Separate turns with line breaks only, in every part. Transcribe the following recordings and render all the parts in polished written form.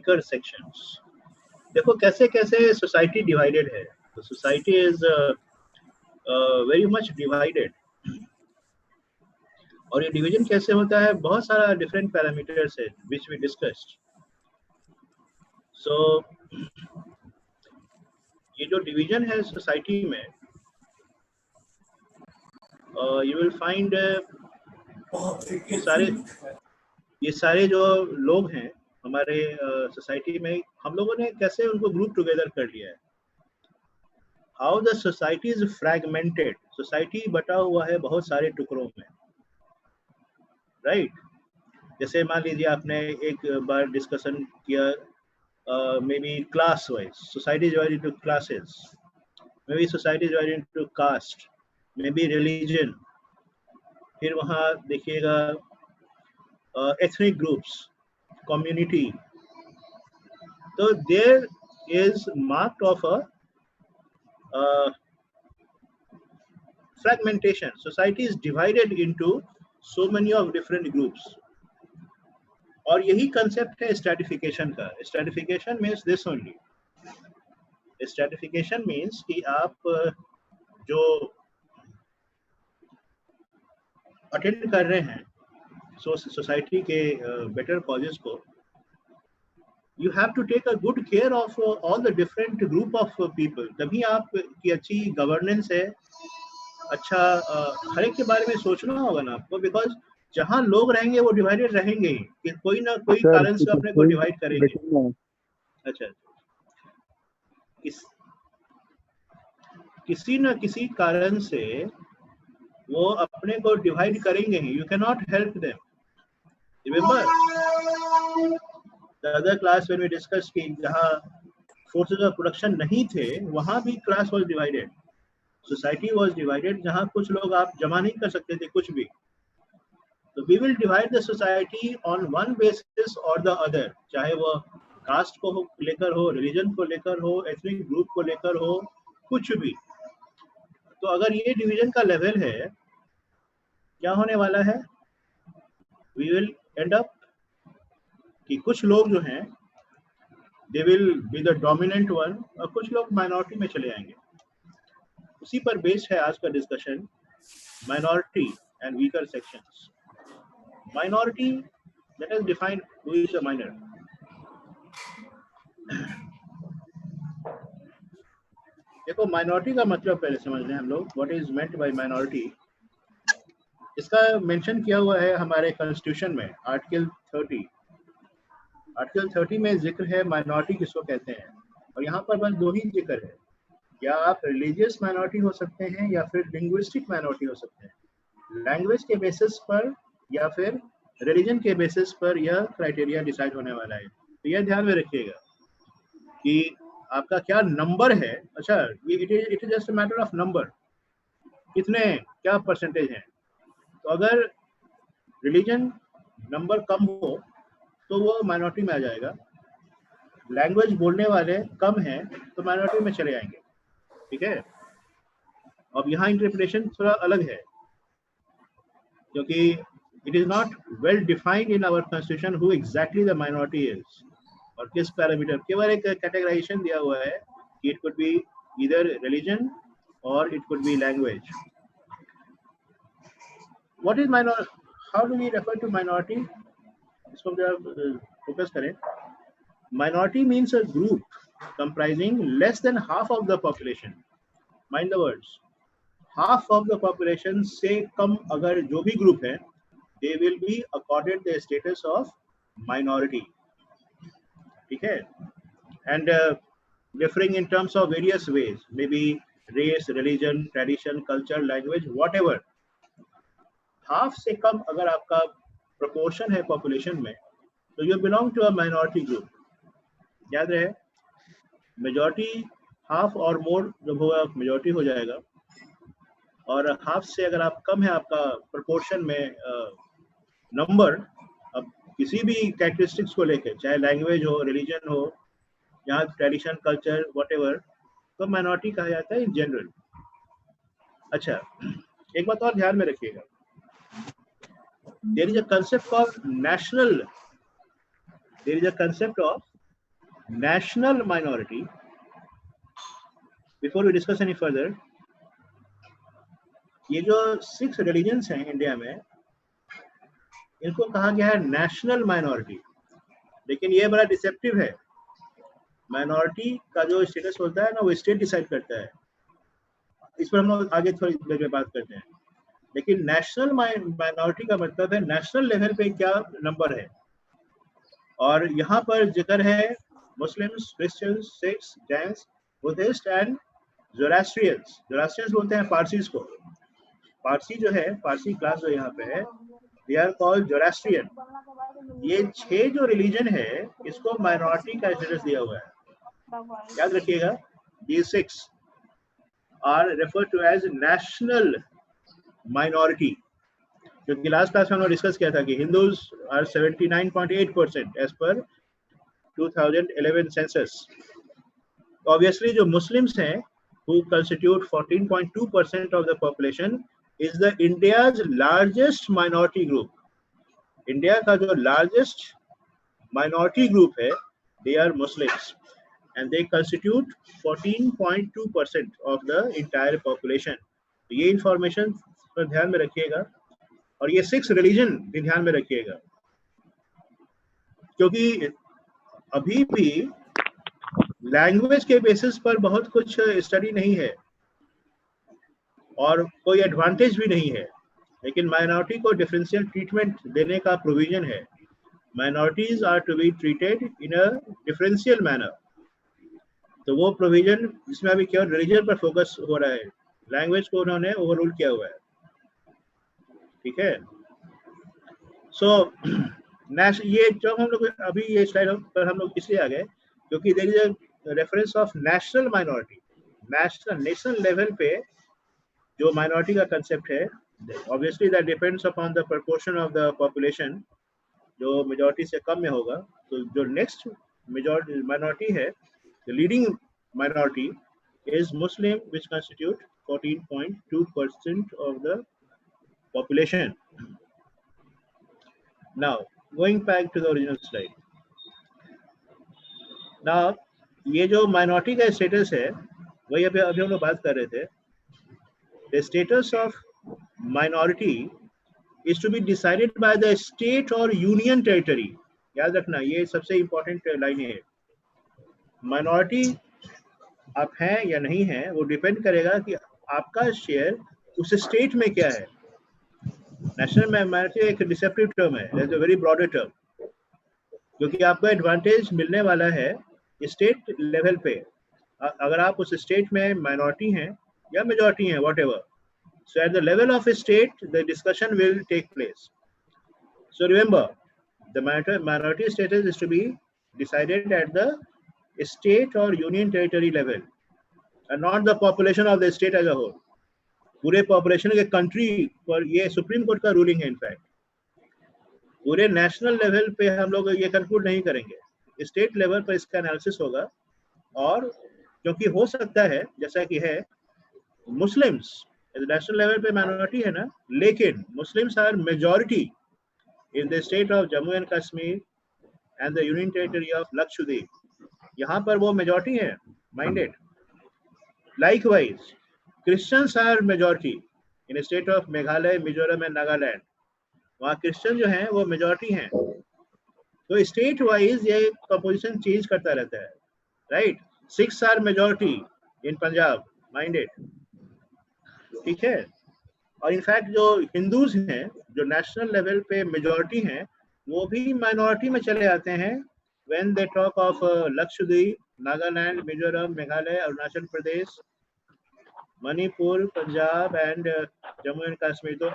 weaker sections. देखो कैसे कैसे सोसाइटी डिवाइडेड है. तो society is very much divided. और ये डिवीजन कैसे होता है, बहुत सारा डिफरेंट पैरामीटर्स है विच वी डिस्कस्ड. सो ये जो डिवीजन है सोसाइटी में, यू विल फाइंड ये सारे जो लोग हैं हमारे सोसाइटी में, हम लोगों ने कैसे उनको ग्रुप टुगेदर कर लिया है. How the society is fragmented. Society बटा हुआ है बहुत सारे टुकड़ों में, राइट. जैसे मान लीजिए आपने एक बार डिस्कशन किया, maybe class wise. Society divided into classes, maybe society divided into caste, maybe religion. फिर वहाँ देखिएगा ethnic groups, community. So there is marked of a fragmentation. Society is divided into so many of different groups. और यही concept है stratification का. Stratification means this only. Stratification means कि आप जो attend कर रहे हैं सोसाइटी के बेटर कॉजेस को, you have to take a good care of all the different group of people. तभी आप की अच्छी गवर्नेंस है. अच्छा हर एक के बारे में सोचना होगा ना आपको, बिकॉज जहाँ लोग रहेंगे वो डिवाइडेड रहेंगे ही, कि कोई ना कोई कारण से अपने को डिवाइड करेंगे. अच्छा, किसी न किसी कारण से वो अपने को डिवाइड करेंगे ही. You can not help them. Remember the other class when we discussed कि जहाँ forces of production नहीं थे वहाँ भी class was divided, society was divided. जहाँ कुछ लोग आप जमा नहीं कर सकते थे कुछ भी, तो we will divide the society on one basis or the other, चाहे वो कास्ट को लेकर हो, रिलीजन को लेकर हो, एथनिक ग्रुप को लेकर हो, कुछ भी. तो अगर ये डिवीजन का लेवल है, क्या होने वाला है, we will end up कि कुछ लोग जो हैं they will be the dominant one और कुछ लोग माइनॉरिटी में चले आएंगे. उसी पर बेस्ड है आज का discussion, minority and weaker sections. Minority, let us define who is a minor. देखो माइनॉरिटी का मतलब पहले समझ लें हम लोग, what is meant by minority. इसका मेंशन किया हुआ है हमारे कॉन्स्टिट्यूशन में, आर्टिकल 30. आर्टिकल 30 में जिक्र है माइनॉरिटी किसको कहते हैं, और यहाँ पर बस दो ही जिक्र है. या आप रिलीजियस माइनॉरिटी हो सकते हैं या फिर लिंग्विस्टिक माइनॉरिटी हो सकते हैं. लैंग्वेज के बेसिस पर या फिर रिलीजन के बेसिस पर यह क्राइटेरिया डिसाइड होने वाला है. तो यह ध्यान में रखिएगा कि आपका क्या नंबर है. अच्छा, ये it is just a matter of number, कितने क्या परसेंटेज है. तो अगर रिलीजन नंबर कम हो तो वो माइनॉरिटी में आ जाएगा. लैंग्वेज बोलने वाले कम हैं तो माइनॉरिटी में चले आएंगे. ठीक है. अब यहाँ इंटरप्रिटेशन थोड़ा अलग है, क्योंकि it is not well defined in our constitution who exactly the minority is, और किस पैरामीटर. केवल एक कैटेगराइजेशन दिया हुआ है कि it could be either religion or it could be language. What is minority, how do we refer to minority, इसको focus करें. Minority means a group comprising less than half of the population. Mind the words. Half of the population से कम अगर जो भी group है, they will be accorded the status of minority. ठीक है. And differing in terms of various ways, maybe race, religion, tradition, culture, language, whatever. Half से कम अगर आपका proportion है population में, तो you belong to a minority group. याद रहे, मेजॉरिटी हाफ और मोर जब होगा मेजॉरिटी हो जाएगा, और हाफ से अगर आप कम है आपका प्रोपोर्शन में नंबर, अब किसी भी कैरेक्टरिस्टिक्स को लेकर, चाहे लैंग्वेज हो, रिलीजन हो, यहाँ ट्रेडिशन, कल्चर, व्हाटएवर, तो माइनॉरिटी कहा जाता है इन जनरल. अच्छा, एक बात और ध्यान में रखिएगा, there is a concept of national, there is a concept of national minority, before we discuss any further, ये जो 6 रिलीजन्स हैं इंडिया में, इनको कहा गया है नेशनल माइनॉरिटी। लेकिन ये बड़ा डिसेप्टिव है। माइनॉरिटी का जो स्टेटस होता है ना, वो स्टेट डिसाइड करता है। इस पर हम लोग आगे थोड़ी देर में बात करते हैं। लेकिन नेशनल माइनॉरिटी का मतलब है नेशनल लेवल पे क्या नंबर है। और यहाँ पर जिक्र है Muslims, Christians, Sikhs, Jains, Buddhist and Zoroastrians. Zoroastrians बोलते हैं पारसीज को। पारसी जो है, पारसी क्लास जो यहाँ पे है, दे आर कॉल्ड ज़ोरास्ट्रियन। ये 6 जो रिलीजन है, इसको माइनॉरिटी का स्टेटस दिया हुआ है। याद रखिएगा, these 6 are referred to as national minority। क्योंकि लास्ट क्लास में हमने डिस्कस किया था कि Hindus are 79.8% as per 2011 census. Obviously जो मुस्लिम्स हैं, who constitute 14.2% of the population, is the India's largest minority group। India का जो लार्जेस्ट माइनॉरिटी ग्रुप है, they are Muslims and they constitute 14.2% of the entire population। तो ये information पर ध्यान में रखिएगा। और ये 6 रिलीजन भी ध्यान में रखिएगा, क्योंकि अभी भी लैंग्वेज के बेसिस पर बहुत कुछ स्टडी नहीं है और कोई एडवांटेज भी नहीं है। लेकिन माइनॉरिटी को डिफरेंशियल ट्रीटमेंट देने का प्रोविजन है। Minorities are to be treated in a differential manner. तो वो प्रोविजन जिसमें अभी केवल रिलीजन पर फोकस हो रहा है, लैंग्वेज को उन्होंने ओवररूल किया हुआ है। ठीक है। सो ये जब हम लोग अभी ये स्लाइड पर हम लोग इसलिए आ गए क्योंकि there is a reference of national minority. National level पे जो माइनॉरिटी का कंसेप्ट है, obviously that depends upon the proportion of the population. जो मेजॉरिटी से कम में होगा, तो जो नेक्स्ट मेजॉरिटी माइनॉरिटी है, the leading minority is Muslim, which constitute 14.2% of the population। Now, going back to the original slide. Now, ये जो minority का status है, वही अभी हम लोग बात कर रहे थे। The status of minority is to be decided by the state or union territory। याद रखना, ये सबसे important लाइन है। Minority आप हैं या नहीं हैं, वो डिपेंड करेगा कि आपका शेयर उस स्टेट में क्या है। नेशनल माइनॉरिटी एक डिसेप्टिव टर्म है, it's a very broader term, क्योंकि आपको एडवांटेज मिलने वाला है स्टेट लेवल पे। अगर आप उस स्टेट में माइनॉरिटी हैं या मेजॉरिटी हैं, whatever, so at the level of state the discussion will take place. So remember, the minority status is to be decided at the state और union territory level and not the population of the state as a whole. पूरे population के country पर ये Supreme Court का ruling है। In fact पूरे national level पे हम लोग ये कंक्लूड नहीं करेंगे, स्टेट लेवल पर इसका एनालिसिस होगा। और क्योंकि हो सकता है जैसा कि है, मुस्लिम्स नेशनल लेवल पे माइनॉरिटी है ना, लेकिन Muslims are majority in the state of Jammu and Kashmir and the union territory of Lakshadweep. यहाँ पर वो मेजॉरिटी है mind it. Likewise Christians are majority in state of Meghalaya, Mizoram and Nagaland. वहाँ क्रिश्चियन जो हैं वो मेजॉरिटी हैं। तो स्टेट वाइज ये कंपोजिशन चेंज करता रहता है, right. Sikhs are majority in Punjab, mind it. ठीक है। और इनफैक्ट जो हिंदूज हैं, जो नेशनल लेवल पे मेजॉरिटी हैं, वो भी माइनॉरिटी में चले आते हैं when they talk of Lakshadweep, Nagaland, Mizoram, Meghalaya, Arunachal Pradesh, Manipur, Punjab and Jammu and Kashmir. तो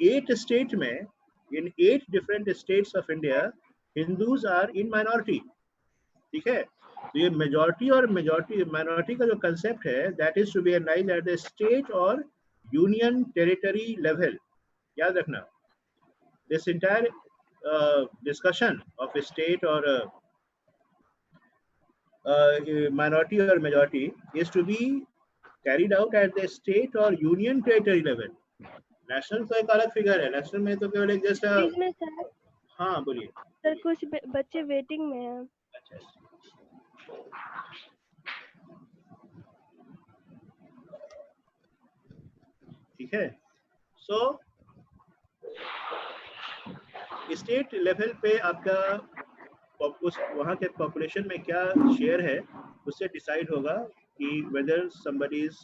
8 स्टेट में, in 8 different states of India, Hindus are in minority. ठीक है। तो ये मेजॉरिटी और माइनॉरिटी का जो कंसेप्ट है, that is to be analysed at the state और यूनियन टेरिटरी लेवल। याद रखना, this entire discussion of state और माइनॉरिटी और majority is to be carried out at the state or union territory level। National तो एक अलग figure है, national में तो केवल एक जस्ट। हाँ बोलिए
सर, कुछ बच्चे वेटिंग में हैं।
अच्छा, ठीक है। सो स्टेट लेवल पे आपका उस वहाँ के पॉपुलेशन में क्या शेयर है उससे डिसाइड होगा कि वेदर समबडी इज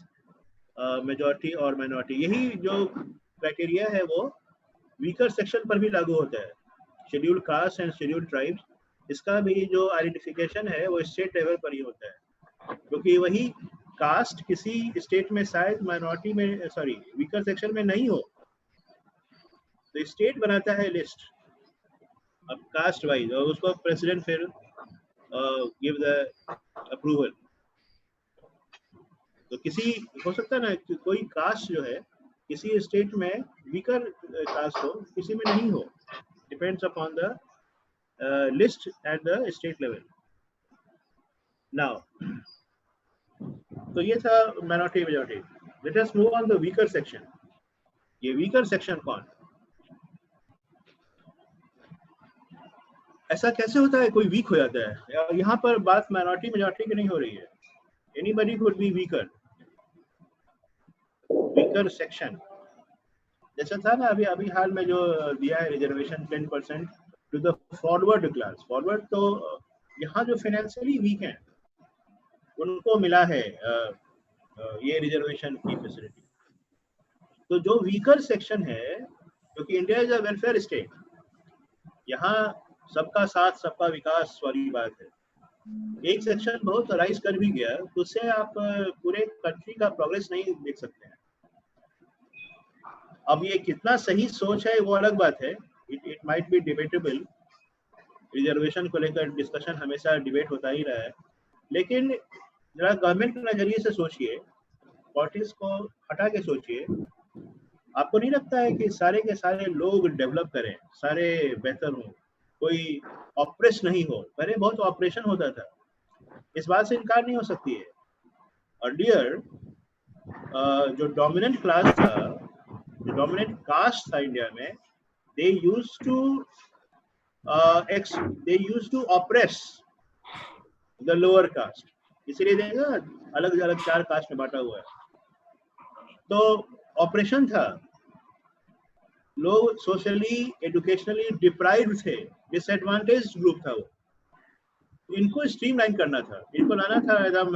मेजॉरिटी और माइनॉरिटी। यही जो क्राइटेरिया है वो वीकर सेक्शन पर भी लागू होता है, scheduled caste and scheduled tribes. इसका भी जो आइडेंटिफिकेशन है वो स्टेट लेवल पर ही होता है, क्योंकि वही कास्ट किसी स्टेट में शायद माइनॉरिटी में वीकर सेक्शन में नहीं हो, तो स्टेट बनाता है लिस्ट अब कास्ट वाइज और उसको प्रेसिडेंट फिर गिव द अप्रूवल। तो किसी हो सकता है ना कि कोई कास्ट जो है किसी स्टेट में वीकर कास्ट हो, किसी में नहीं हो, depends upon the list at the state level. Now तो ये था minority majority. Let us move on the weaker section. ये वीकर सेक्शन कौन, ऐसा कैसे होता है कोई वीक हो जाता है? यहाँ पर बात माइनॉरिटी मेजॉरिटी की नहीं हो रही है, anybody could be weaker section. जैसा था ना अभी हाल में जो दिया है reservation 10% to the forward class. Forward तो यहाँ जो फाइनेंशियली वीक हैं उनको मिला है ये रिजर्वेशन की फैसिलिटी। तो जो वीकर सेक्शन है, क्योंकि India is a welfare state, यहाँ सबका साथ सबका विकास वाली बात है। एक सेक्शन बहुत राइज कर भी गया तो उससे आप पूरे कंट्री का प्रोग्रेस नहीं देख सकते हैं। अब ये कितना सही सोच है वो अलग बात है, it might B debatable. Reservation को लेकर डिस्कशन हमेशा डिबेट होता ही रहा है, लेकिन जरा गवर्नमेंट के नजरिए से सोचिए, पॉलिटिक्स को हटा के सोचिए। आपको नहीं लगता है कि सारे के सारे लोग डेवलप करें, सारे बेहतर हों, कोई ऑपरेस नहीं हो? पहले बहुत ऑपरेशन होता था, इस बात से इनकार नहीं हो सकती है। अर्लियर जो डोमिनेंट क्लास था, जो डोमिनेंट कास्ट था इंडिया में, they used to oppress the lower caste। इसीलिए देखा अलग अलग 4 कास्ट में बांटा हुआ है। तो ऑपरेशन था, लोग सोशली एजुकेशनली डिप्राइव्ड थे, डिसएडवांटेज ग्रुप था वो। इनको स्ट्रीमलाइन करना था, इनको लाना था एकदम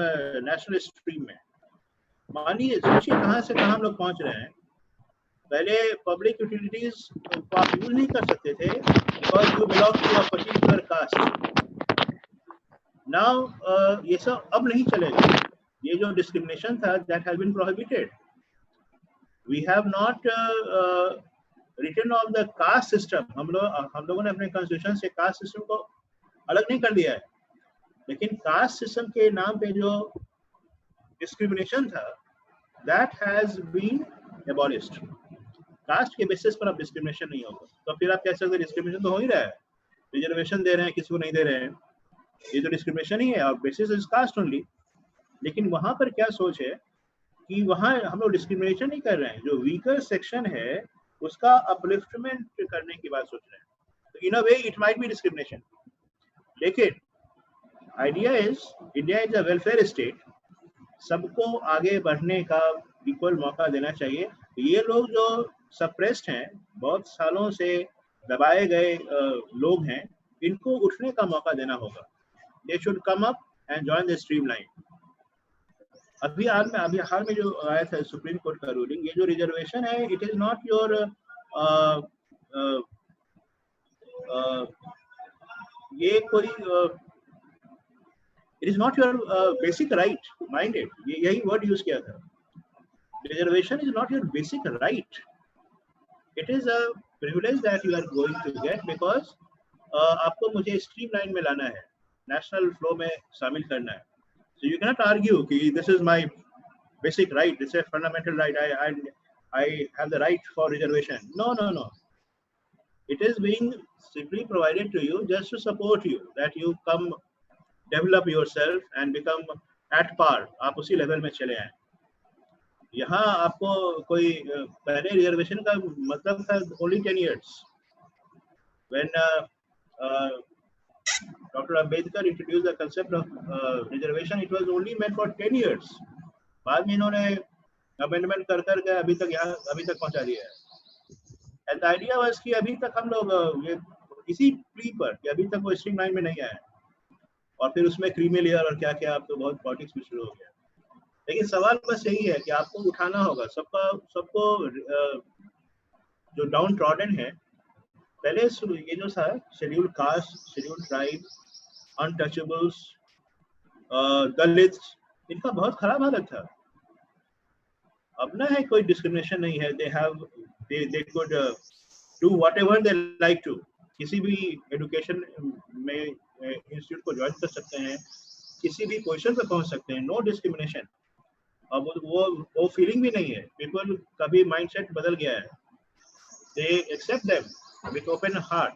नेशनल स्ट्रीम में। मानिए सोचिए कहाँ से कहाँ हम लोग पहुंच रहे हैं। पहले पब्लिक यूटिलिटीज को आप यूज नहीं कर सकते थे because you belong to a particular caste. Now ये सब अब नहीं चलेगा। ये जो डिस्क्रिमिनेशन था that has been prohibited. We have not written of the caste system. हम लोगों ने अपने कॉन्स्टिट्यूशन से कास्ट सिस्टम को अलग नहीं कर दिया है, लेकिन कास्ट सिस्टम के नाम पे जो डिस्क्रिमिनेशन था that has been abolished. Caste के बेसिस पर अब डिस्क्रिमिनेशन नहीं होगा। तो फिर आप कह सकते हैं डिस्क्रिमिनेशन तो हो ही रहा है, रिजर्वेशन दे रहे हैं, किसी को नहीं दे रहे हैं, ये तो डिस्क्रिमिनेशन ही है और बेसिस इज कास्ट ओनली। लेकिन वहां पर क्या सोच है कि वहां हम लोग डिस्क्रिमिनेशन नहीं कर रहे हैं, जो वीकर सेक्शन है उसका अपलिफ्टमेंट करने की बात सोच रहे हैं। तो in a way it might be discrimination, लेकिन idea is India is a welfare state, सबको आगे बढ़ने का इक्वल मौका देना चाहिए। ये लोग जो सप्रेस्ड हैं, बहुत सालों से दबाए गए लोग हैं, इनको उठने का मौका देना होगा। They should come up and join the streamline. अभी हाल में जो आया था सुप्रीम कोर्ट का रूलिंग, ये जो रिजर्वेशन है इट इज नॉट योर ये कोई it is not your basic right, mind it, यही वर्ड यूज किया था। Reservation is not your basic right, it is a privilege that you are going to get because आपको मुझे streamline में लाना है, नेशनल फ्लो में शामिल करना है। So you cannot argue कि this is my basic right, this is a fundamental right, I have the right for reservation. No. It is being simply provided to you just to support you, that you come develop yourself and become at par, आप उसी level में चले आए। यहाँ आपको कोई पहले reservation का मतलब था only 10 years. When Dr. Ambedkar introduced the concept of reservation, it was only meant for 10 years. बाद में इन्होंने अमेंडमेंट कर करके अभी तक पहुंचा दिया है। एंड आइडिया वाज कि अभी तक हम लोग ये इसी प्ली पर कि अभी तक वो स्ट्रीम लाइन में नहीं आया, और फिर उसमें क्रीमी लेयर और क्या क्या, आप तो बहुत पॉलिटिक्स भी शुरू हो गया। लेकिन सवाल बस यही है कि आपको उठाना होगा सबको जो डाउन ट्रॉडन है। पहले ये जो था schedule caste, schedule tribe, untouchables, Dalit, इनका बहुत खराब हालत था। अब ना है कोई डिस्क्रिमिनेशन नहीं है, they could do whatever they like to, किसी भी एजुकेशन में इंस्टीट्यूट को ज्वाइन कर सकते हैं, किसी भी पोजीशन पे पहुंच सकते हैं, नो डिस्क्रिमिनेशन। अब वो फीलिंग भी नहीं है, पीपल का भी माइंडसेट बदल गया है, they accept them with open heart.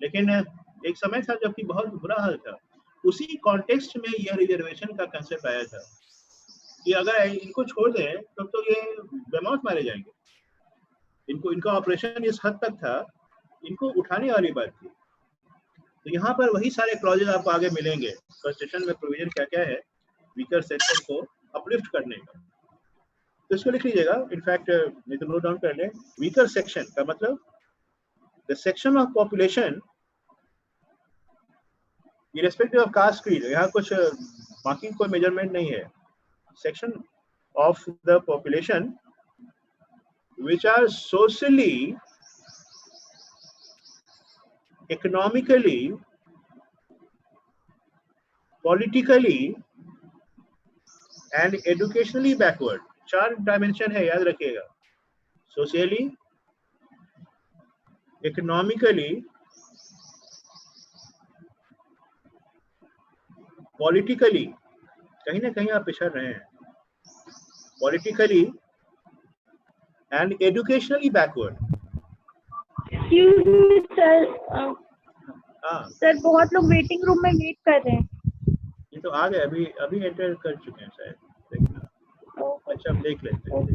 लेकिन एक समय था जबकि बहुत बुरा हाल था, उसी कॉन्टेक्स्ट में यह रिजर्वेशन का कंसेप्ट आया था कि अगर इनको छोड़ दें तो ये बेमौत मारे जाएंगे। इनका ऑपरेशन इस हद तक था, इनको उठाने वाली बात थी। तो यहाँ पर वही सारे क्लॉजेज आपको आगे मिलेंगे। कॉन्स्टिट्यूशन में प्रोविजन क्या क्या है वीकर सेक्शन को अपलिफ्ट करने का, तो इसको लिख लीजिएगा। इनफैक्ट नहीं तो नोट डाउन कर लें। वीकर सेक्शन का मतलब the section of population irrespective of caste creed, यहाँ कुछ बाकी कोई मेजरमेंट नहीं है। Section of the population which are socially, economically, politically and educationally backward। 4 dimension है, याद रखिएगा। सोशली, इकोनॉमिकली, पॉलिटिकली, कहीं ना कहीं आप पिछड़ रहे हैं, politically and educationally backward.
Excuse me sir, sir बहुत लोग वेटिंग रूम में वेट कर रहे हैं।
ये तो आ गए, अभी एंटर कर चुके हैं शायद, देखना। अच्छा, देख लेते हैं।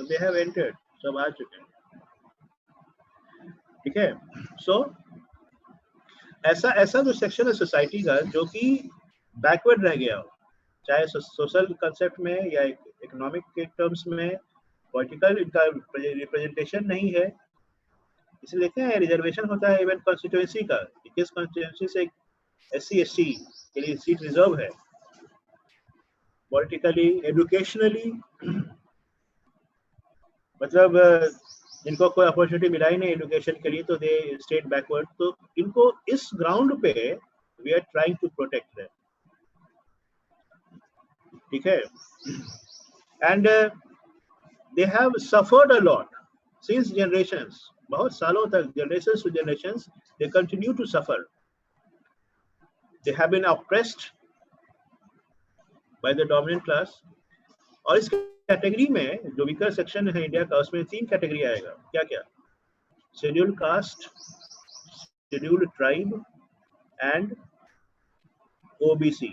दे हैव एंटर्ड, सब आ चुके हैं, ठीक है। सो ऐसा जो सेक्शन है सोसाइटी का जो कि बैकवर्ड रह गया हो, चाहे सोशल कंसेप्ट में या इकोनॉमिक के टर्म्स में, पॉलिटिकल इनका रिप्रेजेंटेशन नहीं है। इसलिए देखते हैं रिजर्वेशन होता है इवन कॉन्स्टिट्यूएंसी का, किस कॉन्स्टिट्यूएंसी से SC ST के लिए सीट रिजर्व है। पॉलिटिकली, एजुकेशनली, मतलब इनको कोई अपॉर्चुनिटी मिला ही नहीं एजुकेशन के लिए, तो दे स्टेट बैकवर्ड। तो इनको इस ग्राउंड पे we are trying to protect them, ठीक है। And they have suffered a lot since generations, बहुत सालों तक, generations to generations they continue to suffer. They have been oppressed by the dominant class. और इस कैटेगरी में जो वीकर सेक्शन है इंडिया का, उसमें 3 कैटेगरी आएगा। क्या क्या? Schedule caste, schedule tribe and OBC,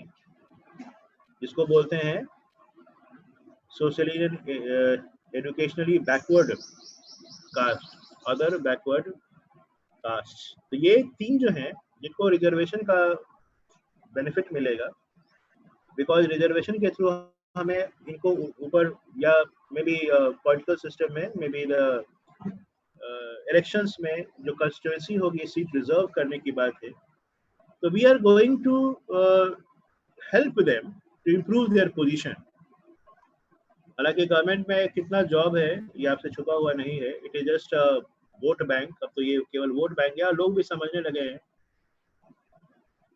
जिसको बोलते हैं socially educationally backward caste, other backward caste. तो ये 3 जो हैं जिनको रिजर्वेशन का बेनिफिट मिलेगा, बिकॉज रिजर्वेशन के थ्रू हमें इनको ऊपर, या मे बी पॉलिटिकल सिस्टम में, मे बी द इलेक्शंस में जो कंस्टिट्यूएंसी होगी सीट रिजर्व करने की बात है। तो we are going to help them to improve their position. हालांकि गवर्नमेंट में कितना जॉब है ये आपसे छुपा हुआ नहीं है, it is just vote bank. अब तो ये केवल वोट बैंक है, लोग भी समझने लगे हैं।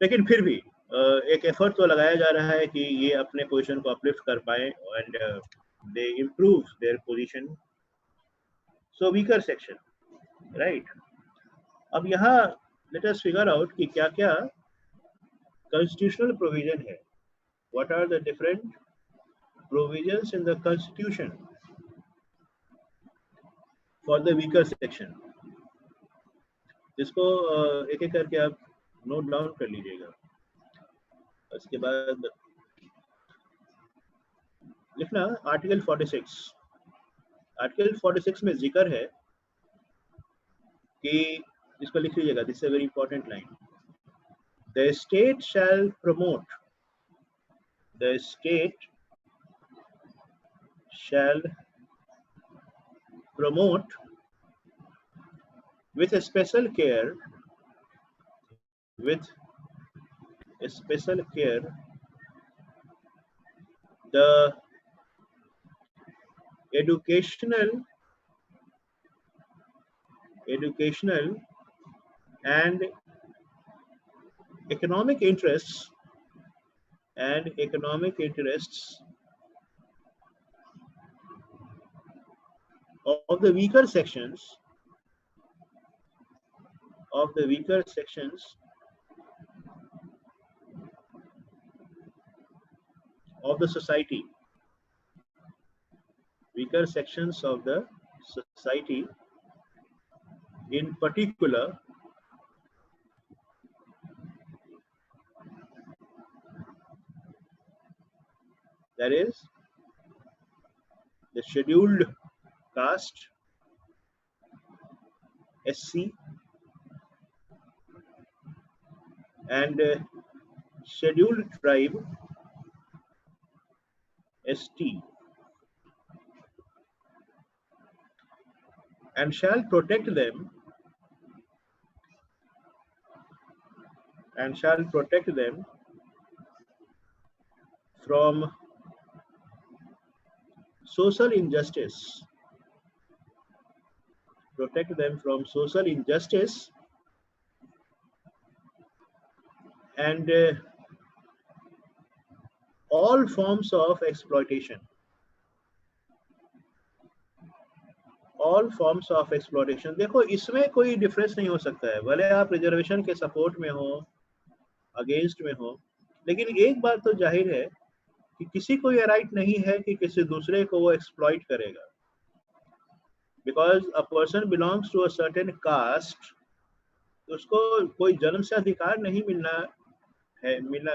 लेकिन फिर भी एक एफर्ट तो लगाया जा रहा है कि ये अपने पोजीशन को अपलिफ्ट कर पाए and they improve their position. So weaker section, right. अब यहाँ लेट अस फिगर आउट कि क्या क्या कॉन्स्टिट्यूशनल प्रोविजन है, what are the different provisions in the constitution for the weaker section। इसको एक एक करके आप नोट डाउन कर लीजिएगा। उसके बाद लिखना आर्टिकल 46। आर्टिकल 46 में जिक्र है कि, इसको लिख लीजिएगा, this is a very important line, the state shall promote the state shall promote with a special care the educational and economic interests of the weaker sections of the society, in particular that is the scheduled caste, SC, and scheduled tribe, ST, and shall protect them from social injustice, and all forms of exploitation. देखो इसमें कोई difference नहीं हो सकता है, भले आप reservation के सपोर्ट में हो, अगेंस्ट में हो, लेकिन एक बात तो जाहिर है कि किसी को ये राइट नहीं है कि किसी दूसरे को वो एक्सप्लॉइट करेगा, because a person belongs to a certain caste, उसको कोई जन्म से अधिकार नहीं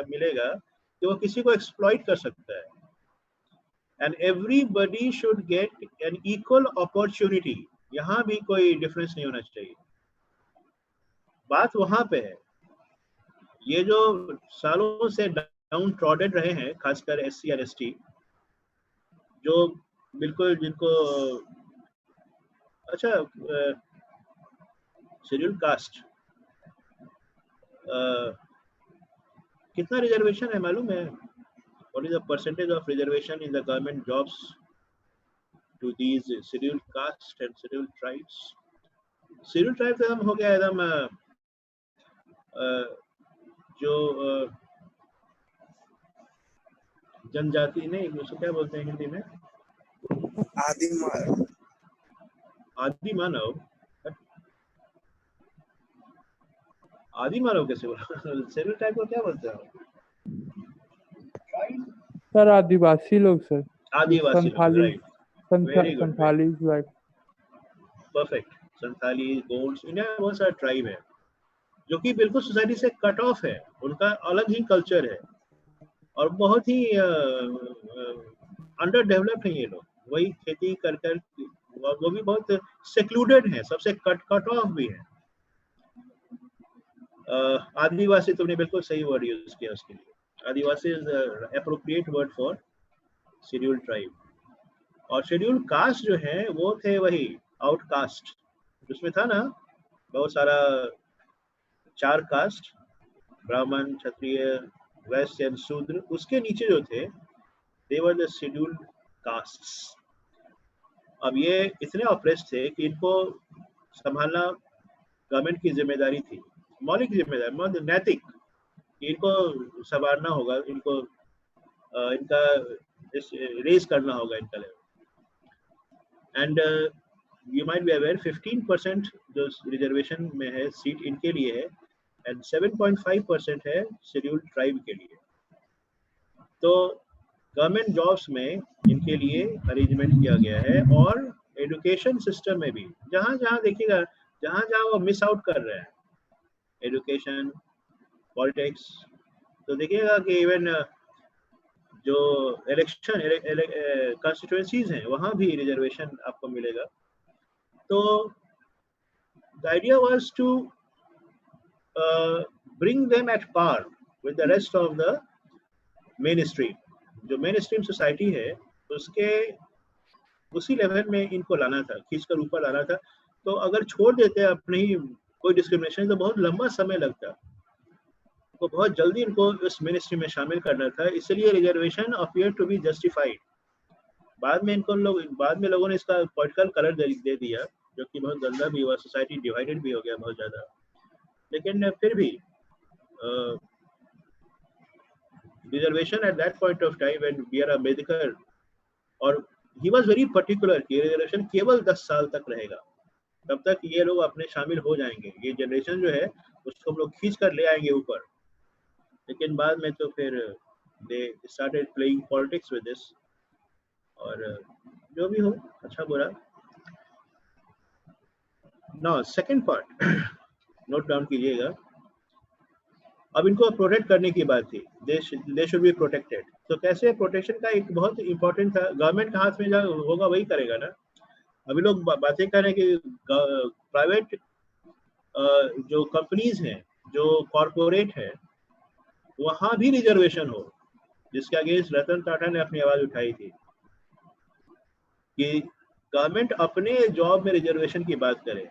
मिलेगा कि वो किसी को एक्सप्लॉइट कर सकता है. And everybody should get an equal opportunity. यहाँ भी कोई डिफरेंस नहीं होना चाहिए. बात वहां पे है, ये जो सालों से डाउन ट्रॉडेड रहे हैं, खासकर SC और ST, जो बिल्कुल जिनको अच्छा शेड्यूल कास्ट कितना रिजर्वेशन है मालूम है? What is the percentage of reservation in the government jobs to these scheduled castes and scheduled tribes? Scheduled tribes एकदम हो गया एकदम जो जनजाति नहीं, उसको क्या बोलते हैं हिंदी में? आदि मानव कैसे बोला? शेड्यूल ट्राइब को क्या बोलते हैं
सर? आदिवासी लोग सर.
आदिवासी लोग,
Santhali, right.
Perfect. Santhali, Gonds, India में बहुत सारा ट्राइब है जो कि बिल्कुल सोसाइटी से कट ऑफ है, उनका अलग ही कल्चर है और बहुत ही अंडर डेवलप्ड है ये लोग. वही खेती कर वो भी बहुत सेक्लूडेड है, सबसे कट ऑफ भी है. आदिवासी, तुमने बिल्कुल सही वर्ड यूज किया उसके लिए. Adivasi is appropriate word for scheduled tribe. और शेड्यूल्ड कास्ट जो है वो थे वही आउटकास्ट, उसमें था ना बहुत सारा 4 कास्ट, ब्राह्मण, क्षत्रिय, वैश्य एंड शूद्र. उसके नीचे जो थे दे वर द शेड्यूल्ड कास्ट्स. अब ये इतने ऑप्रेस्ड थे कि इनको संभालना गवर्नमेंट की जिम्मेदारी थी, मौलिक जिम्मेदारी, नैतिक. इनको संवारना होगा, इनको इनका रेज करना होगा इनका level. And you might be aware 15% जो रिजर्वेशन में है सीट इनके लिए है एंड 7.5% है शेड्यूल्ड ट्राइब के लिए. तो गवर्नमेंट जॉब्स में इनके लिए अरेंजमेंट किया गया है. और एजुकेशन सिस्टम में भी जहाँ देखिएगा, जहाँ वो मिस आउट कर रहे हैं, एजुकेशन, पॉलिटिक्स, तो देखिएगा कि इवन जो इलेक्शन कॉन्स्टिट्यूएंसीज हैं वहाँ भी रिजर्वेशन आपको मिलेगा. तो the idea was to bring them at par with the rest of the mainstream. जो मेन स्ट्रीम सोसाइटी है उसके उसी लेवल में इनको लाना था, खींचकर ऊपर लाना था। तो अगर छोड़ देते अपने ही कोई डिस्क्रिमिनेशन तो बहुत लंबा समय लगता, तो बहुत जल्दी इनको इस मिनिस्ट्री में शामिल करना था, इसलिए reservation appear to be justified. बाद में लोगों ने इसका पॉलिटिकल कलर दे दिया, जो कि बहुत गंदा भी हुआ, सोसाइटी डिवाइडेड भी हो गया बहुत ज्यादा। लेकिन फिर भी reservation at that point of time when B R Ambedkar, और ही वाज वेरी पर्टिकुलर कि रिजर्वेशन केवल 10 साल तक रहेगा, तब तक ये लोग अपने शामिल हो जाएंगे, ये जनरेशन जो है उसको हम लोग खींच कर ले आएंगे ऊपर। लेकिन बाद में तो फिर they started playing politics with this, और जो भी हो, अच्छा बुरा। Now second part note down कीजिएगा। अब इनको प्रोटेक्ट करने की बात थी, दे शुड बी प्रोटेक्टेड। तो कैसे प्रोटेक्शन का एक बहुत इंपॉर्टेंट था, गवर्नमेंट के हाथ में जो होगा वही करेगा ना। अभी लोग बातें कर रहे हैं कि प्राइवेट जो कंपनीज हैं, जो कॉरपोरेट है, वहां भी रिजर्वेशन हो, जिसके अगेंस्ट रतन टाटा ने अपनी आवाज उठाई थी कि गवर्नमेंट अपने जॉब में रिजर्वेशन की बात करे।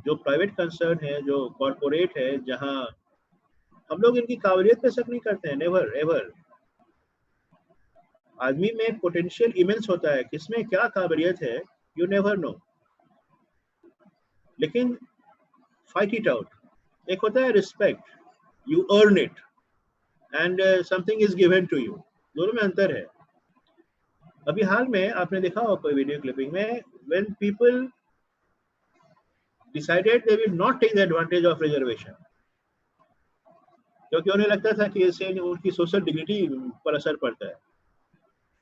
जो प्राइवेट कंसर्न है, जो कॉरपोरेट है, जहां हम लोग इनकी काबिलियत पे शक नहीं करते हैं, नेवर एवर। आदमी में पोटेंशियल इमेंस होता है, किसमें क्या काबिलियत है यू नेवर नो, लेकिन फाइट इट आउट। एक होता है respect, you earn it, and something is given to you, दोनों में अंतर है। अभी हाल में आपने देखा होगा कोई वीडियो क्लिपिंग में, when people decided they will not take the advantage of reservation, क्योंकि उन्हें लगता था कि इससे उनकी सोशल डिग्निटी पर असर पड़ता है।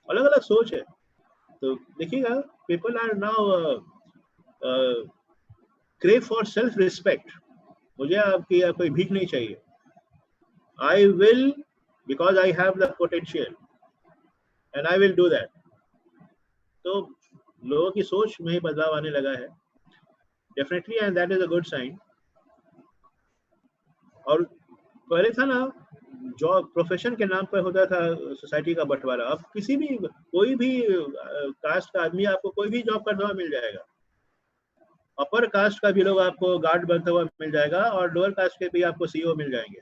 अलग अलग सोच है। तो देखिएगा, people are now crave for self respect. मुझे आपकी कोई भीख नहीं चाहिए, I will, because I have the potential and I will do that. तो लोगों की सोच में बदलाव आने लगा है definitely, and that is a good sign. और पहले था ना, जॉब प्रोफेशन के नाम पर होता था सोसाइटी का बंटवारा। अब किसी भी कोई भी कास्ट का आदमी आपको कोई भी जॉब करता हुआ मिल जाएगा। अपर कास्ट का भी लोग आपको गार्ड बनता हुआ मिल जाएगा, और लोअर कास्ट के भी आपको सीईओ मिल जाएंगे।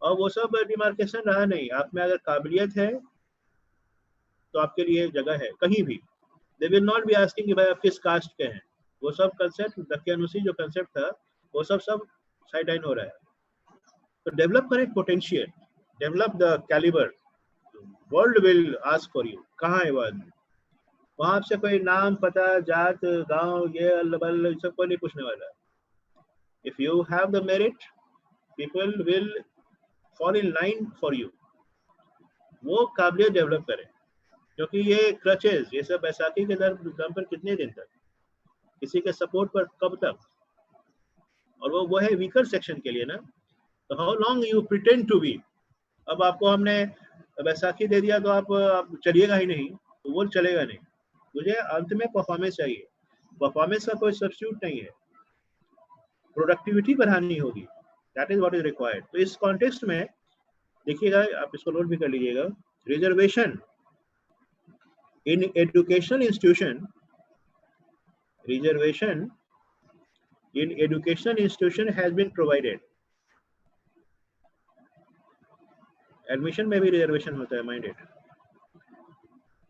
और वो सब डिमार्केशन रहा नहीं। आप में अगर काबिलियत है तो आपके लिए जगह है कहीं भी। दे विल नॉट बी आस्किंग कि भाई आप किस कास्ट के हैं। वो सब कंसेप्ट, दकियानुसी जो कंसेप्ट था, वो सब साइड लाइन हो रहा है। तो डेवलप करें potential, develop the calibre, world will ask for you. कहाँ है वो आदमी? वहां आपसे कोई नाम, पता, जात, गांव, ये अल्लबल सब कोई नहीं पूछने वाला। If you have the merit, people will fall in line for you. वो काबिलियत डेवलप करें, क्योंकि ये क्रचेज, ये सब बैसाखी के दम पर कितने दिन तक, किसी के सपोर्ट पर कब तक? और वो है वीकर सेक्शन के लिए ना। तो how long you pretend to be. अब आपको हमने बैसाखी दे दिया तो आप चलिएगा ही नहीं, तो वो चलेगा नहीं। मुझे अंत में परफॉर्मेंस चाहिए। परफॉर्मेंस का कोई सब्स्टिट्यूट नहीं है, प्रोडक्टिविटी बढ़ानी होगी, that is what is required. तो इस कॉन्टेक्स्ट में देखिएगा, आप इसको नोट भी कर लीजिएगा, reservation in educational institution, reservation in educational institution has been provided. Admission में भी रिजर्वेशन होता है, mind it.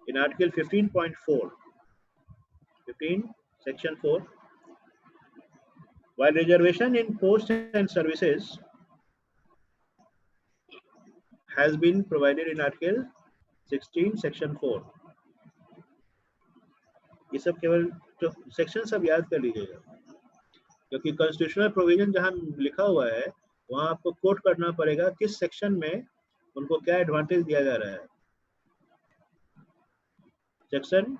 In article 15.4, 15 section 4, while reservation in posts and services has been provided in article 16 section 4। ये सब केवल जो सेक्शन सब याद कर लीजिएगा, क्योंकि कॉन्स्टिट्यूशनल प्रोविजन जहां लिखा हुआ है वहां आपको कोट करना पड़ेगा किस सेक्शन में उनको क्या एडवांटेज दिया जा रहा है। Section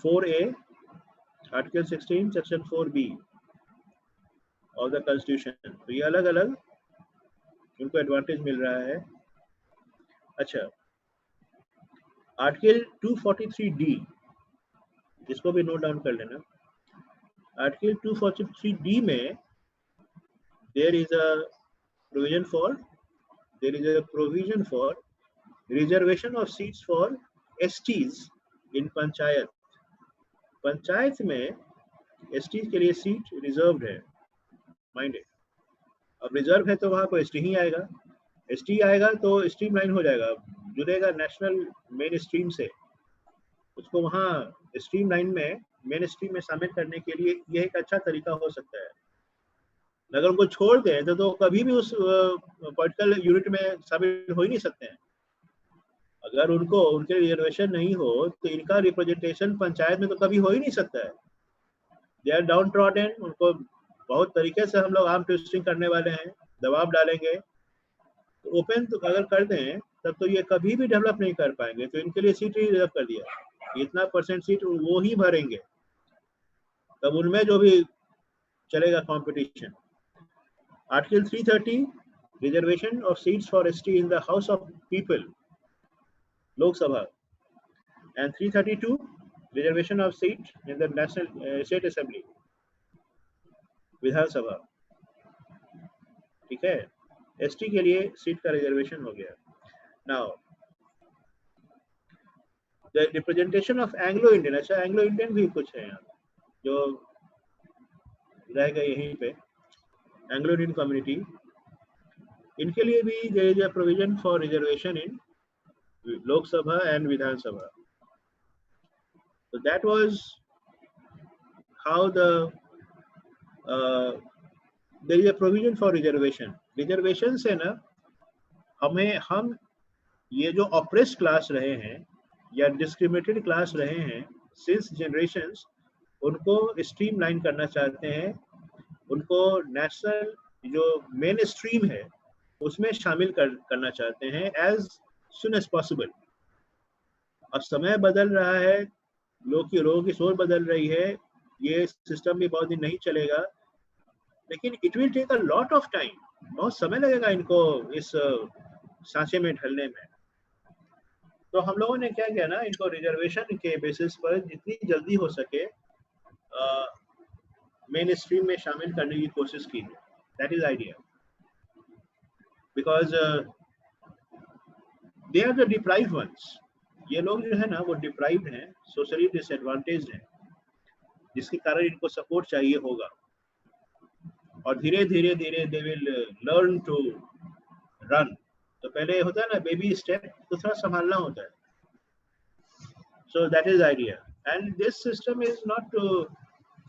4A, article 16 section 4B of the constitution. तो ये अलग अलग उनको एडवांटेज मिल रहा है। अच्छा, आर्टिकल 243D, इसको भी नोट डाउन कर लेना। आर्टिकल 243D में there is a provision for reservation of seats for STs in panchayat. Panchayat में एसटी के लिए सीट रिजर्व है, माइंड। अब रिजर्व है तो वहां को एसटी ही आएगा, एसटी आएगा तो स्ट्रीमलाइन हो जाएगा, जुड़ेगा नेशनल मेन स्ट्रीम से। उसको वहाँ स्ट्रीमलाइन में मेन स्ट्रीम में शामिल करने के लिए यह एक अच्छा तरीका हो सकता है। अगर उनको छोड़ दें तो कभी भी उस पॉलिटिकल यूनिट में शामिल हो ही नहीं सकते हैं। अगर उनको उनके रिजर्वेशन नहीं हो तो इनका रिप्रेजेंटेशन पंचायत में तो कभी हो ही नहीं सकता है। दे आर डाउन ट्रॉडन, उनको बहुत तरीके से हम लोग आर्म ट्विस्टिंग करने वाले हैं, दबाव डालेंगे। तो ओपन तो अगर कर दें तब तो ये कभी भी डेवलप नहीं कर पाएंगे। तो इनके लिए सीट ही रिजर्व कर दिया, इतना परसेंट सीट वो ही भरेंगे, तब उनमें जो भी चलेगा competition. Article 330 reservation of seats for ST in the House of People, Lok Sabha, and 332 reservation of seat in the national state assembly, Vidhan Sabha. ठीक है, एसटी के लिए सीट का रिजर्वेशन हो गया। Now the representation of Anglo Indian, अच्छा एंग्लो इंडियन भी कुछ है यहाँ जो रहेगा यहीं पे, एंग्लो इंडियन कम्युनिटी, इनके लिए भी there is a provision for reservation in Lok Sabha and Vidhan Sabha. So that was how there is a provision for reservation. Reservation से ना हम ये जो ऑप्रेस्ड क्लास रहे हैं या डिस्क्रिमिनेटेड क्लास रहे हैं सिंस जनरेशंस, उनको स्ट्रीमलाइन करना चाहते हैं, उनको नेशनल जो मेन स्ट्रीम है उसमें शामिल करना चाहते हैं एज सुन एज पॉसिबल। अब समय बदल रहा है, लोगों की सोच बदल रही है, ये सिस्टम भी बहुत दिन नहीं चलेगा, लेकिन it will take a lot of time, बहुत समय लगेगा इनको इस सांचे में ढलने में। तो हम लोगों ने क्या किया ना, इनको रिजर्वेशन के बेसिस पर जितनी जल्दी हो सके मेन स्ट्रीम में शामिल करने की कोशिश की है। That is idea, because they are the deprived ones. ये लोग जो है ना वो डिप्राइव्ड हैं, सोशली डिसएडवांटेज्ड हैं, जिसके कारण इनको सपोर्ट चाहिए होगा। और धीरे धीरे they will learn to run. तो पहले होता है ना बेबी स्टेप, तो थोड़ा संभालना होता है। So that is idea, and this system is not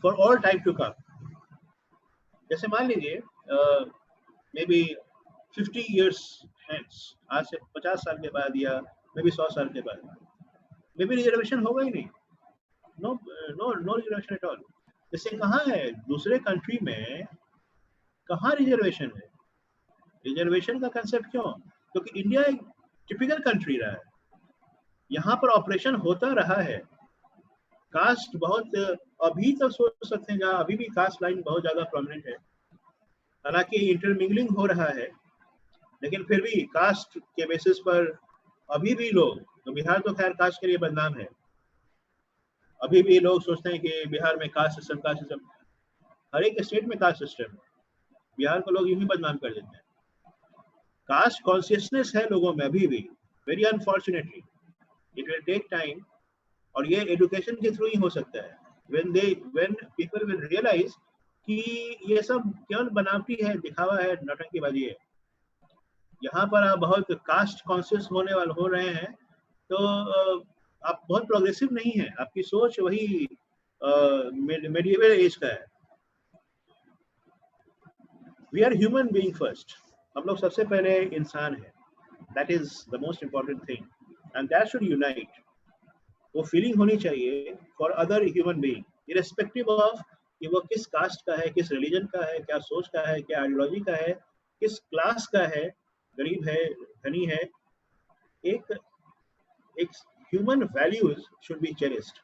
for all time to come. जैसे मान लीजिए मे बी 50 years hence, आज से 50 साल के बाद या मे बी 100 साल के बाद मे बी रिजर्वेशन होगा ही नहीं, नो रिजर्वेशन एट ऑल। जैसे कहाँ है दूसरे कंट्री में, कहाँ रिजर्वेशन है? रिजर्वेशन का कंसेप्ट क्यों? क्योंकि इंडिया एक टिपिकल कंट्री रहा है, यहाँ पर ऑपरेशन होता रहा है। कास्ट बहुत अभी तक सोच सकते हैं, जहाँ अभी भी कास्ट लाइन बहुत ज्यादा प्रोमिनेंट है, हालांकि इंटरमिंगलिंग हो रहा है, लेकिन फिर भी कास्ट के बेसिस पर अभी भी लोग, तो बिहार तो खैर कास्ट के लिए बदनाम है, अभी भी लोग सोचते हैं कि बिहार में कास्ट सिस्टम, हर एक स्टेट में कास्ट सिस्टम है, बिहार को लोग यूं ही बदनाम कर देते हैं। कास्ट कॉन्शियसनेस है लोगों में अभी भी, very unfortunately. It will take time, और ये एजुकेशन के थ्रू ही हो सकता है। when people will realize कि ये सब केवल बनावटी है, दिखावा है, नौटंकीबाजी है। यहाँ पर आप बहुत कास्ट कॉन्शियस हो रहे हैं, तो आप बहुत प्रोग्रेसिव नहीं है, आपकी सोच वही मेडिएवल एज का है। We are human being first, हम लोग सबसे पहले इंसान है। That is the most important thing, and that should unite. वो फीलिंग होनी चाहिए for other human being, irrespective of कि वो किस कास्ट का है, किस रिलीजन का है, क्या सोच का है, क्या आइडियोलॉजी का है, किस क्लास का है, गरीब है, धनी है। एक human values should be cherished.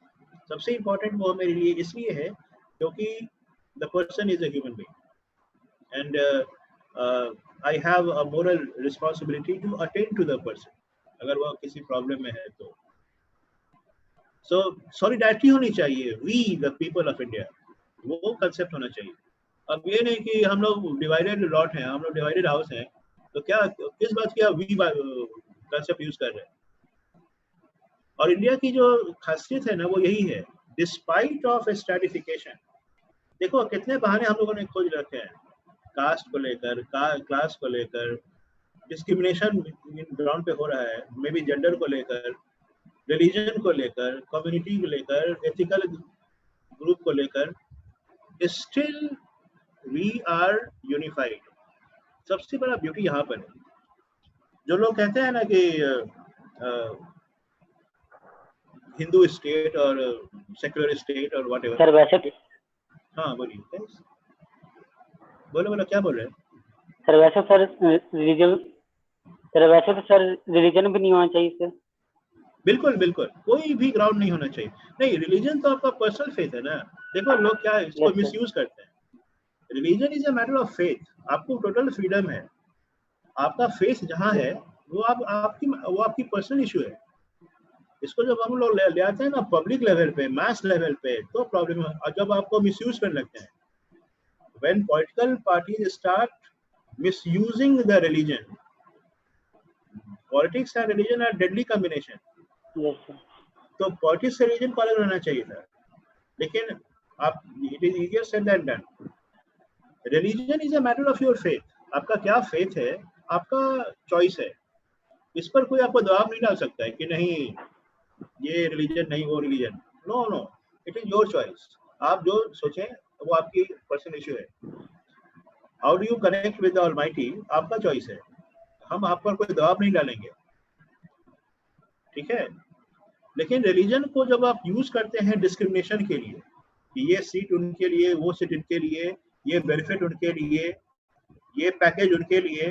सबसे इम्पोर्टेंट वो मेरे लिए इसलिए है क्योंकि the person is a human being, and I have a moral responsibility to attend to the person अगर वो किसी प्रॉब्लम में है तो। सो सॉलिडारिटी होनी चाहिए, we the people of India, वो कंसेप्ट होना चाहिए। अब ये नहीं कि हम लोग डिवाइडेड लॉट हैं, हम लोग डिवाइडेड हाउस हैं, तो क्या किस बात की वी कंसेप्ट यूज कर रहे हैं। और इंडिया की जो खासियत है ना वो यही है, डिस्पाइट ऑफ स्ट्रैटिफिकेशन। देखो कितने बहाने हम लोगों ने खोज रखे हैं, कास्ट को लेकर, क्लास को लेकर, डिस्क्रिमिनेशन ग्राउंड पे हो रहा है, मे बी जेंडर को लेकर, रिलीजन को लेकर, कम्युनिटी को लेकर, एथिकल ग्रुप को लेकर, स्टिल वी आर यूनिफाइड। सबसे बड़ा ब्यूटी यहाँ पर है। जो लोग कहते हैं ना कि हिंदू स्टेट और सेक्युलर स्टेट और व्हाटएवर।
सर वैसे
हाँ बोलिए, बोलो बोलो क्या बोल रहे हैं?
सर वैसे सर रिलीजन, सर वैसे तो सर रिलीजन भी नहीं होना चाहिए सर।
बिल्कुल बिल्कुल, कोई भी ग्राउंड नहीं होना चाहिए। नहीं, रिलीजन तो आपका पर्सनल फेथ है ना। देखो लोग क्या है, इसको मिसयूज करते हैं। Religion is a matter of faith. आपको टोटल फ्रीडम है, आपका फेथ जहाँ है वो आपकी पर्सनल इशू है। इसको जब हम लोग ले आते हैं ना पब्लिक लेवल पे, मास लेवल पे, तो प्रॉब्लम है। और जब आपको मिसयूज करने लगते हैं, when political parties start misusing the religion, politics and religion are deadly combination.
Yes sir.
तो पॉलिटिक्स से रिलीजन को अलग रहना चाहिए था, लेकिन आप, it is easier said than done. Religion is a matter of your faith. आपका क्या फेथ है, आपका चॉइस है। इस पर कोई आपको दबाव नहीं डाल सकता है कि नहीं ये रिलीजन नहीं वो religion. No no, it is your choice. आप जो सोचें वो आपकी पर्सनल इशू है। How do you connect with the almighty, आपका चॉइस है। हम आप पर कोई दबाव नहीं डालेंगे, ठीक है। लेकिन रिलीजन को जब आप यूज करते हैं डिस्क्रिमिनेशन के लिए, कि ये सीट उनके लिए, वो सीट इनके लिए, ये बेनिफिट उनके लिए, ये पैकेज उनके लिए,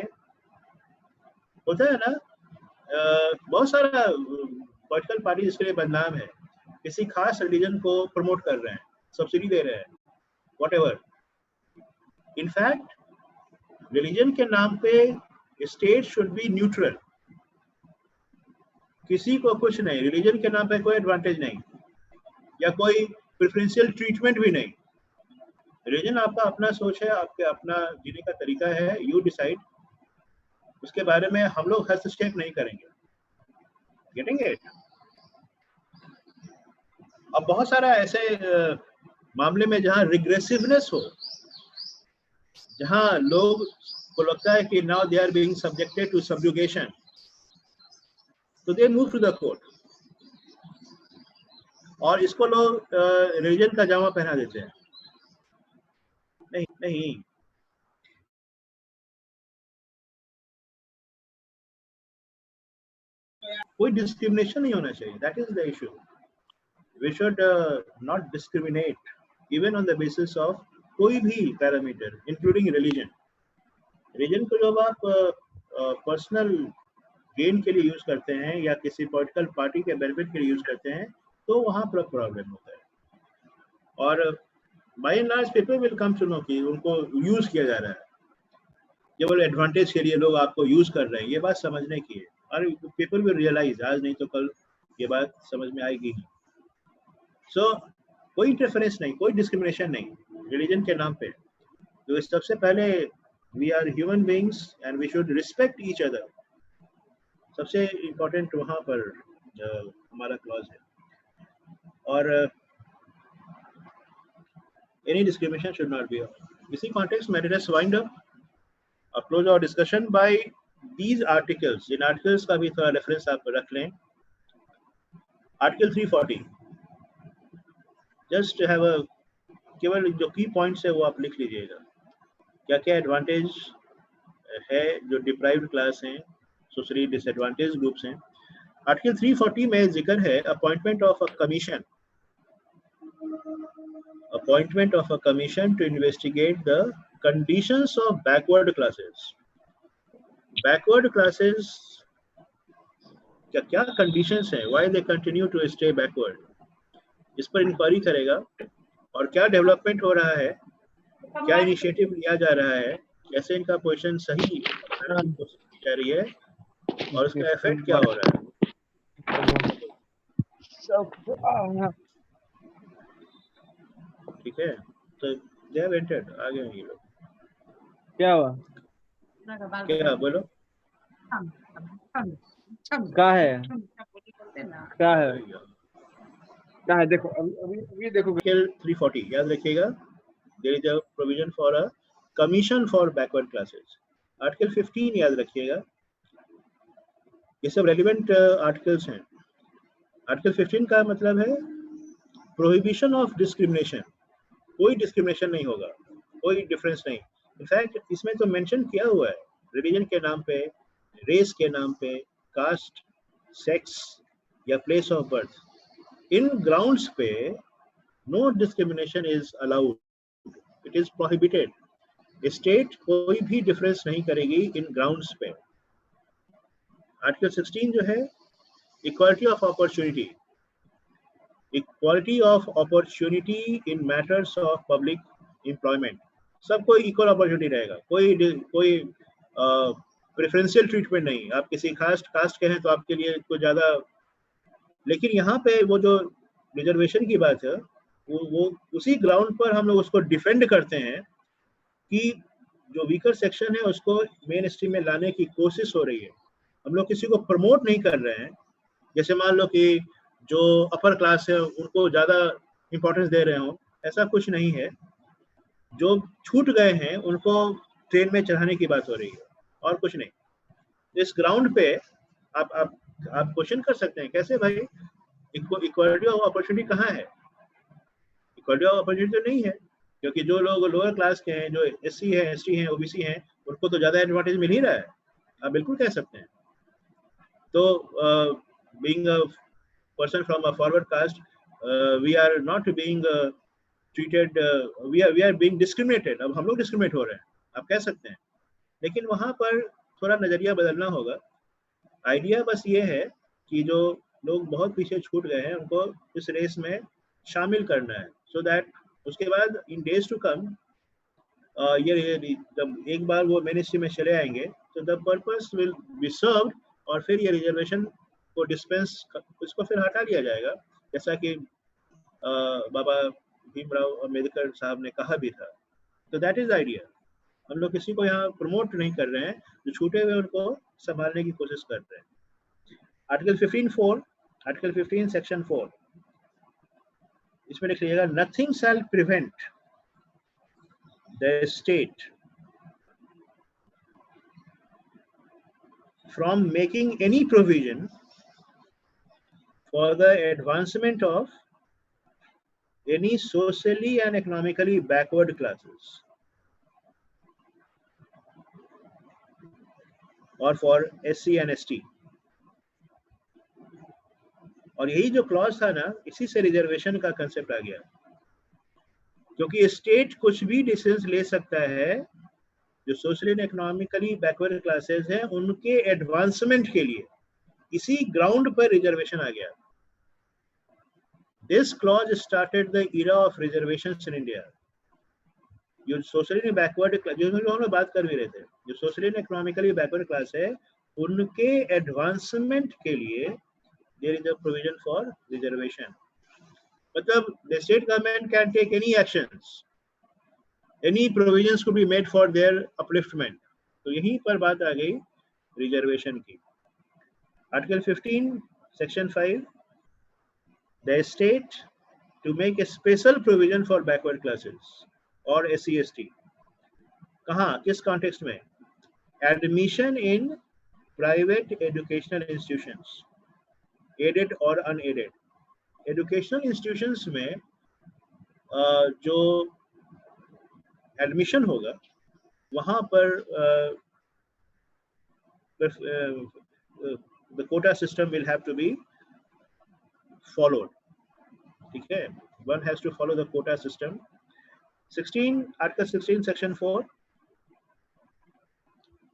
होता है ना। बहुत सारा पॉलिटिकल पार्टी इसके लिए बदनाम है, किसी खास रिलीजन को प्रमोट कर रहे हैं, सब्सिडी दे रहे हैं, व्हाटएवर। इनफैक्ट रिलीजन के नाम पे स्टेट शुड बी न्यूट्रल। किसी को कुछ नहीं, रिलीजन के नाम पे कोई एडवांटेज नहीं या कोई प्रेफरेंशियल ट्रीटमेंट भी नहीं। रिलीजन आपका अपना सोच है, आपके अपना जीने का तरीका है, यू डिसाइड। उसके बारे में हम लोग हस्तक्षेप नहीं करेंगे। Getting it? अब बहुत सारा ऐसे मामले में जहां रिग्रेसिवनेस हो, जहां लोग को लगता है कि now they are being subjected to subjugation, तो they move to the court, और इसको लोग रिलीजन का जामा पहना देते हैं। नहीं नहीं, कोई डिस्क्रिमिनेशन नहीं होना चाहिए। That is the issue. We should not discriminate even on the basis of कोई भी पैरामीटर, इंक्लूडिंग रिलीजन। रिलीजन को जब आप पर्सनल गेन के लिए यूज करते हैं या किसी पॉलिटिकल पार्टी के बेनिफिट के लिए यूज करते हैं, तो वहां पर प्रॉब्लम होता है। और by and large people will come to know कि उनको यूज किया जा रहा है, केवल एडवांटेज के लिए लोग आपको यूज कर रहे हैं। ये बात समझने की है, और पीपल विल रियलाइज, आज नहीं तो कल ये बात समझ में आएगी ही। सो कोई इंटरफेरेंस नहीं, कोई डिस्क्रिमिनेशन नहीं रिलीजन के नाम पे। तो सबसे पहले we are human beings and we should respect each other. सबसे इम्पोर्टेंट वहाँ पर हमारा क्लॉज है। और any discrimination should not be. इसी context में let us wind up or close our discussion by these articles. In articles का भी थोड़ा reference आप रख लें। Article 340 just have a, केवल जो की points है वो आप लिख लीजिएगा। क्या क्या एडवांटेज है जो डिप्राइव्ड क्लास हैं, सोशली डिसएडवांटेज ग्रुप्स हैं। आर्टिकल 340 में जिक्र है appointment of a commission, appointment of a commission to investigate the conditions of backward classes. Backward classes क्या क्या conditions हैं, why they continue to stay backward, इस पर इंक्वायरी करेगा। और क्या डेवलपमेंट हो रहा है, क्या इनिशिएटिव लिया जा रहा है, कैसे इनका पोजीशन सही की जा रही है और उसका इफेक्ट क्या हो रहा है। ठीक है, तो दे हैव एंटर्ड, आ गए ये लोग। क्या हुआ, क्या बोलो।
क्या है क्या है क्या है, देखो अभी देखो
340 याद रखिएगा, there is a provision for a commission for backward classes. Article 15 याद रखिएगा, ये सब रेलिवेंट आर्टिकल्स हैं। आर्टिकल 15 का मतलब है प्रोहिबिशन ऑफ डिस्क्रिमिनेशन, कोई डिस्क्रिमिनेशन नहीं होगा, कोई डिफरेंस नहीं। इनफैक्ट इसमें तो मेंशन किया हुआ है, रिलीजन के नाम पे, रेस के नाम पे, कास्ट, सेक्स या प्लेस ऑफ बर्थ, इन ग्राउंड्स पे no discrimination is allowed, it is prohibited. State कोई भी डिफरेंस नहीं करेगी इन ग्राउंड्स पे। आर्टिकल 16 जो है equality of opportunity, equality of opportunity in matters of public employment, सबको इक्वल अपॉर्चुनिटी रहेगा, कोई प्रेफरेंशियल ट्रीटमेंट नहीं। आप किसी कास्ट के हैं तो आपके लिए कुछ ज़्यादा, लेकिन यहाँ पे वो जो रिजर्वेशन की बात है वो उसी ग्राउंड पर हम लोग उसको डिफेंड करते हैं कि जो वीकर सेक्शन है उसको मेन स्ट्रीम में लाने की कोशिश हो रही है। हम लोग किसी को प्रमोट नहीं कर रहे हैं। जैसे मान लो कि जो अपर क्लास है उनको ज़्यादा इम्पोर्टेंस दे रहे हो, ऐसा कुछ नहीं है। जो छूट गए हैं उनको ट्रेन में चढ़ाने की बात हो रही है और कुछ नहीं। इस ग्राउंड पे आप क्वेश्चन कर सकते हैं, कैसे भाई इक्वालिटी ऑफ अपॉर्चुनिटी कहाँ है? इक्वालिटी ऑफ अपॉर्चुनिटी तो नहीं है, क्योंकि जो लोग लोअर क्लास के हैं, जो एससी है, एसटी हैं, ओबीसी हैं, उनको तो ज़्यादा एडवांटेज मिल ही रहा है। आप बिल्कुल कह सकते हैं। तो being a person from a forward caste, we are not being treated, we are being discriminated। अब हम लोग डिस्क्रिमिनेट हो रहे हैं, आप कह सकते हैं। लेकिन वहाँ पर थोड़ा नज़रिया बदलना होगा। आइडिया बस ये है कि जो लोग बहुत पीछे छूट गए हैं उनको इस रेस में शामिल करना है, सो दैट उसके बाद इन डेज टू कम ये जब एक बार वो मेन स्ट्रीम में चले आएंगे तो the purpose will be served, और फिर ये रिजर्वेशन को डिस्पेंस इसको फिर हटा दिया जाएगा, जैसा कि बाबा भीमराव अम्बेडकर साहब ने कहा भी था। तो दैट इज आइडिया। हम लोग किसी को यहाँ प्रमोट नहीं कर रहे हैं, जो छूटे हुए उनको संभालने की कोशिश कर रहे हैं। आर्टिकल 15(4), आर्टिकल 15 सेक्शन 4, इसमें लिख लीजिएगा, nothing shall prevent the state from making any provision for the advancement of any socially and economically backward classes or for SC and ST। और यही जो क्लॉज था ना, इसी से रिजर्वेशन का कंसेप्ट आ गया, क्योंकि स्टेट कुछ भी डिसीजन ले सकता है जो socially and economically backward classes हैं उनके एडवांसमेंट के लिए। इसी ग्राउंड पर रिजर्वेशन आ गया। This clause started the era of reservations in India। जो सोशली बैकवर्ड, जो हम लोग बात कर भी रहे थे, जो socially and economically backward class है उनके एडवांसमेंट के लिए there is a provision for reservation. मतलब the state government can take any actions, any provisions could be made for their upliftment. तो यहीं पर बात आ गई रिजर्वेशन की। Article 15 section 5, the state to make a special provision for backward classes or SC/ST। कहाँ, किस कॉन्टेक्स्ट में? Admission in private educational institutions, aided or unaided। educational institutions में जो एडमिशन होगा वहाँ पर the quota system will have to be followed। ठीक है, one has to follow the quota system। 16, Article 16 Section 4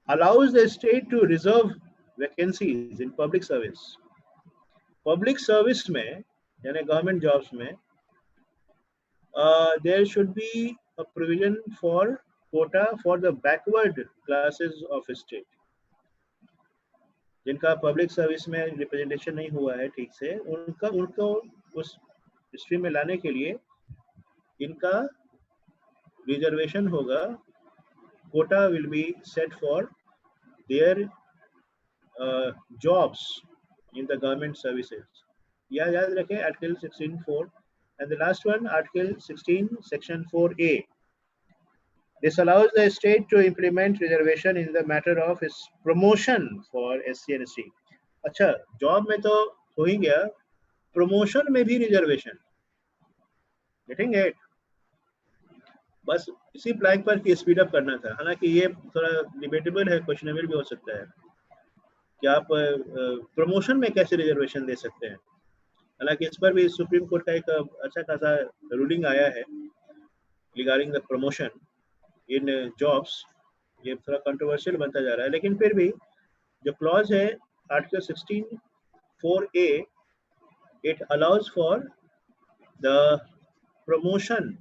allows the state to reserve vacancies in public service। Public service में यानी government jobs में there should be a provision for quota for the backward classes of state। जिनका public service में representation नहीं हुआ है ठीक से, उनको उस स्ट्रीम में लाने के लिए इनका रिजर्वेशन होगा। Quota will be set for their jobs in the government services. Yeah, याद रखें Article 16(4) and the last one Article 16 Section 4A. This allows the state to implement reservation in the matter of its promotion for SC and ST. अच्छा, job में तो हो ही गया, promotion में भी reservation. Getting it? बस इसी प्लैंक पर की स्पीड अप करना था. हालांकि ये थोड़ा डिबेटेबल है, क्वेश्चनेबल भी हो सकता है कि आप प्रमोशन में कैसे रिजर्वेशन दे सकते हैं. हालांकि इस पर भी सुप्रीम कोर्ट का एक अच्छा खासा रूलिंग आया है regarding the promotion in jobs. ये थोड़ा कंट्रोवर्शियल बनता जा रहा है, लेकिन फिर भी जो क्लॉज है article 16(4)A, it allows for the promotion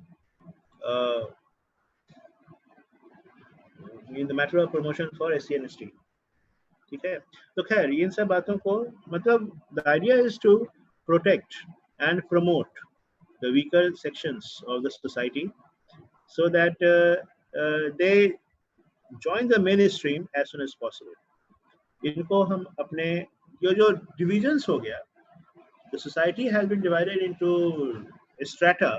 in the matter of promotion for SC and ST. ठीक है, तो खैर इन सब बातों को मतलब the idea is to protect and promote the weaker sections of the society so that they join the mainstream as soon as possible. इनको हम अपने जो divisions हो गया, the society has been divided into strata,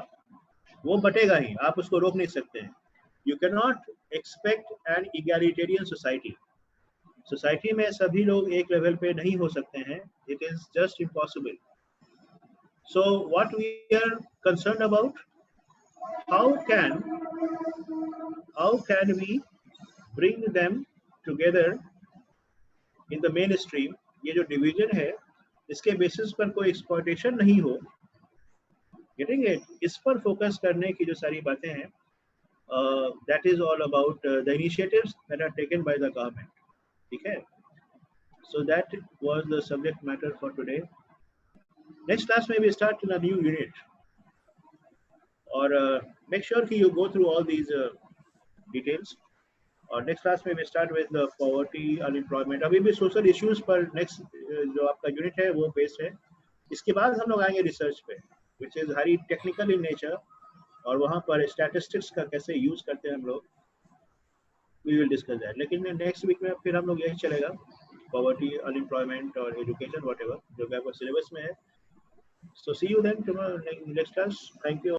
वो बटेगा ही, आप उसको रोक नहीं सकते हैं. You cannot expect an egalitarian society. Society में सभी लोग एक लेवल पे नहीं हो सकते हैं. It is just impossible. So what we are concerned about, how can we bring them together in the mainstream? ये जो division है, इसके basis पर कोई exploitation नहीं हो. Getting it? इस पर focus करने की जो सारी बातें हैं, that is all about the initiatives that are taken by the government. ठीक है? So that was the subject matter for today. Next class may we start in a new unit, or make sure that you go through all these details. और next class में we start with the poverty, unemployment. अभी भी social issues पर next जो आपका unit है वो based है. इसके बाद हम लोग आएंगे research पे, which is very technical in nature, और वहाँ पर statistics का कैसे use करते हैं हम लोग, we will discuss that. लेकिन next week में फिर हम लोग यही चलेगा, poverty, unemployment और education whatever जो कि आपका syllabus में है. So see you then tomorrow next class. Thank you.